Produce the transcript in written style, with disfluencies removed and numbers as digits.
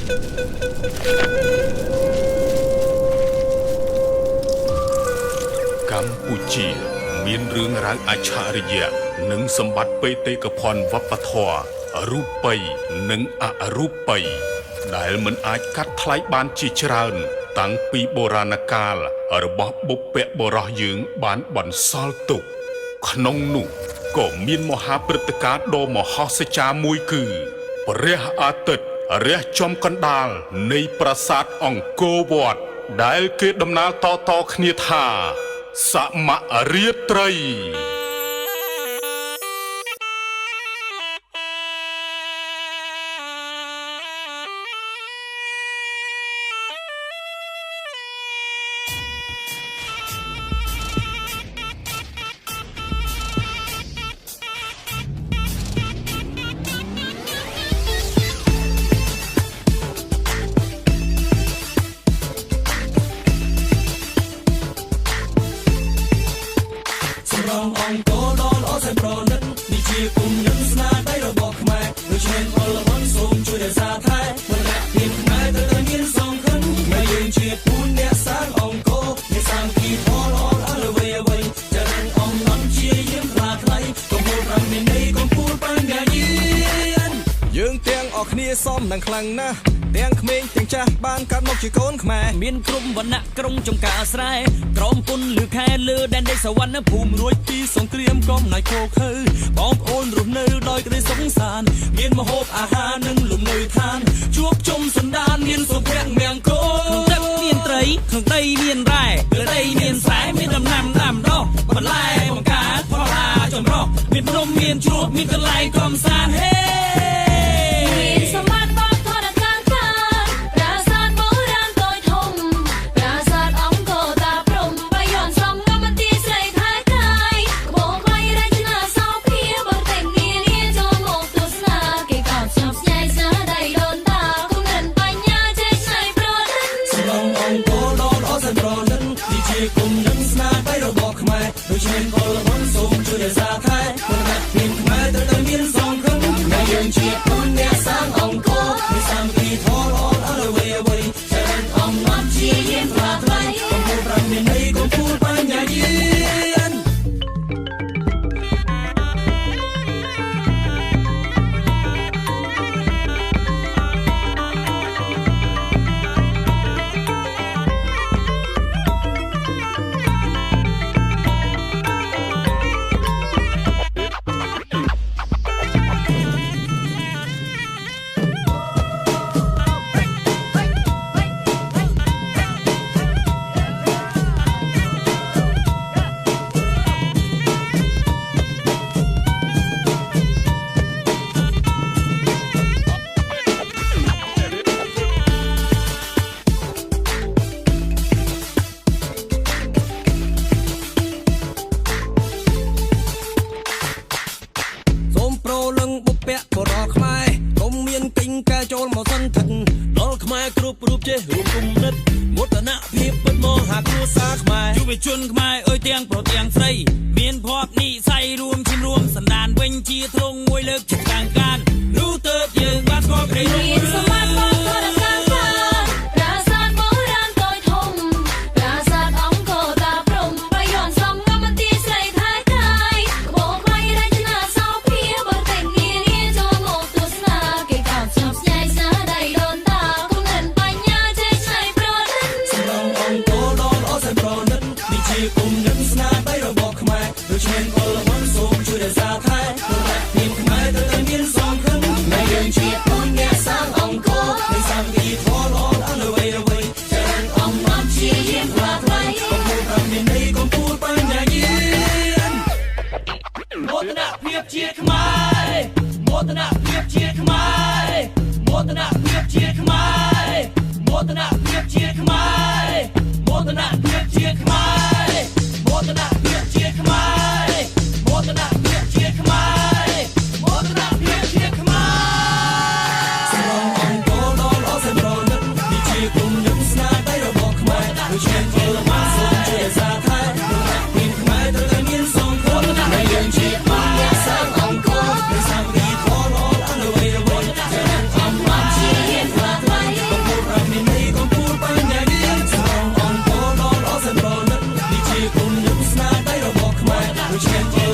កម្ពុជាមានរឿងរ៉ាវអច្ឆរិយៈនិងសម្បត្តិបេតិកភណ្ឌវប្បធម៌រូបីនិងអរូបីដែលមិនអាចកាត់ថ្លៃបានជាច្រើនតាំងពីបុរាណកាលរបស់បុព្វបុរសយើងបានបន្សល់ទុកក្នុងនោះក៏មានមហាព្រឹត្តិការណ៍ដ៏មហោស្ចារ្យមួយគឺព្រះអាទិត្យរះចំកណ្ដាលនៃប្រាសាទអង្គរវត្តដែលគេដំណាលតគ្នាថាសមរាត្រី អង្គរដល់អស់ប្រណិតនេះជាគុំនឹងស្នាដៃរបស់ខ្មែរដូច្នេះអរលន់សូមជួយរក្សាថែបរិយាភាពខ្មែរត្រូវតែមានសង្ឃឹមហើយយើងជាពូនអ្នកសាងអង្គរអ្នកសាងពីធម៌ល្អអរវេអ្វីចរិញអំណន់ជាយើងខ្លាថ្លៃកុំពួលប្រាំមានន័យកំពូលបញ្ញាយានយើងទាំងអស់គ្នាសមនឹងខ្លាំងណាស់ទាំងក្មេងទាំងចាស់បានកាត់មកជាកូនខ្មែរមានក្រុមវណ្ណៈក្រុងចំការស្រែក្រុមពុនលឺខែលើដែនដីសវណ្ណភូមិរួចពីសង្គ្រាមកំណៃខោខើបងប្អូនរស់នៅដោយក្តីសុខសាន្តមានម្ហូបអាហារនិងលំនៅឋានជួបជុំសន្តានមានសុភមង្គលទឹកមានត្រីក្នុងដីមានរ៉ែលើដីមានស្រែមានដំណាំដាំដុះបន្លែបង្ការផលអាចម្រុះមានភ្នំមានជ្រោះមានកន្លែងកំសាន្តហេគុំនឹងស្នាដៃរបស់ខ្មែរដូច្នេះអរលន់សូមជួយរក្សាថែបរិយាភាពខ្មែរត្រូវតែមានសង្ឃឹមហើយយើងជាពូនអ្នកសាងអង្គរមានសាមគ្គីធម៌ល្អអរវេអ្វីចរិញអំណន់ជាយើងខ្លាថ្លៃកំពូលប្រាំមានន័យកំពូលបញ្ញាយាន ជនខ្មែរអើយទាំងប្រុសទាំងស្រីមានភ័ព្វនិស័យរួមជំរួមសន្តានវិញជាទ្រង់មួយលើកចិត្តខាងការនោះទៅយើងបានស្គាល់ក្តីរួម គុំនឹងស្នាដៃរបស់ខ្មែរដូច្នេះអរលន់សូមជួយរក្សាថែបរិយាភាពខ្មែរត្រូវតែមានសង្ឃឹមហើយយើងជាពូនអ្នកសាងអង្គរមានសាមគ្គីធម៌ល្អអរវេអ្វីចរិញអំណន់ជាយើងខ្លាថ្លៃកំពូលប្រាំមានន័យកំពូលបញ្ញាយានមោទនភាពជាខ្មែរមោទនភាពជាខ្មែរមោទនភាពជាខ្មែរមោទនភាពជាខ្មែរមោទនភាពជាខ្មែរមោទនភាពជាខ្មែរមោទនភាពជាខ្មែរមោទនភាពជាខ្មែរស្រងអង្គរដល់អស់ប្រណិតនេះជាគុំនឹងស្នាដៃរបស់ខ្មែរដូច្នេះអរលន់សូមជួយរក្សាថែបរិយាភាពខ្មែរត្រូវតែមានសង្ឃឹមហើយយើងជាពូនអ្នកសាងអង្គរមានសាមគ្គីធម៌ល្អអរវេអ្វីចរិញអំណន់ជាយើងខ្លាថ្លៃ គុំនឹងស្នាដៃរបស់ខ្មែរដូចឈាន